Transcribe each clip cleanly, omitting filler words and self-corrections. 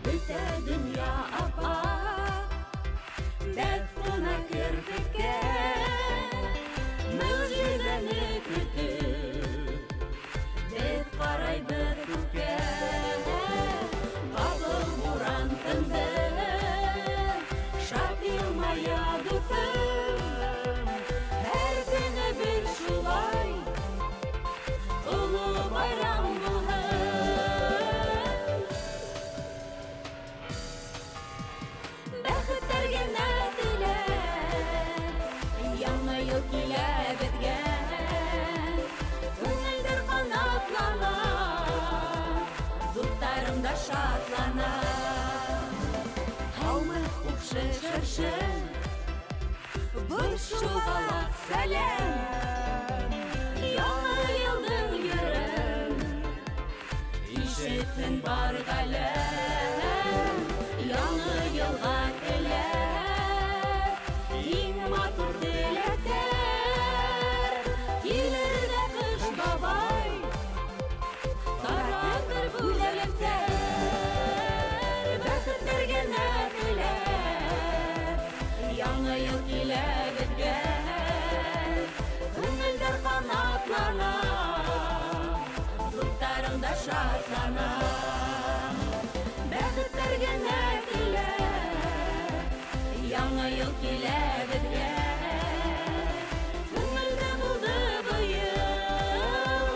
Бөтә дөнья ап-ак, тәфтона керфеккә, мөгъҗизәне көтеп, без карайбыз күккә. Кабыл буран тынды, шат елмая дуҫым, һәр көнебеҙ шулай, оло байрам булһын. Бәхеттәр генә теләр, яңы ел килә беҙгә, күңелдәр ҡанатлана, дуҫтарым да шатлана. Һаумы, ҡупшы шыршы, был шуға сәләм, яңы йылдың йырын ишетһен бар ғаләм. Яңы йылға теләр, иң матур теләктәр, килер ҙә ҡыш бабай, таратыр бүләктәр. Бәхеттәр генә теләр, яңы йыл килә беҙгә, күңелдәр ҡанатлана, дуҫтарым да шатлана. Бәхеттәр генә теләр, яңы йыл килә беҙгә, күңелдә булды быйыл,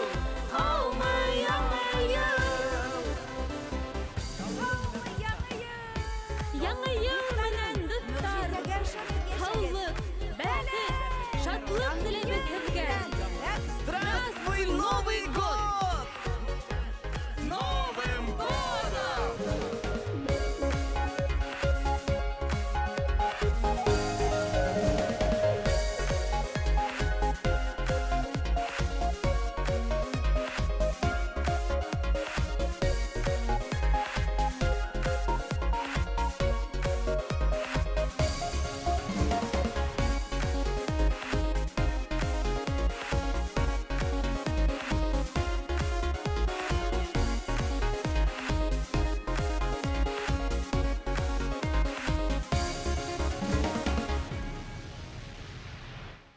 һаумы яңы йыл. Яңы йыл менән дуҫтар, һаулыҡ, бәхет, шатлыҡ теләйбеҙ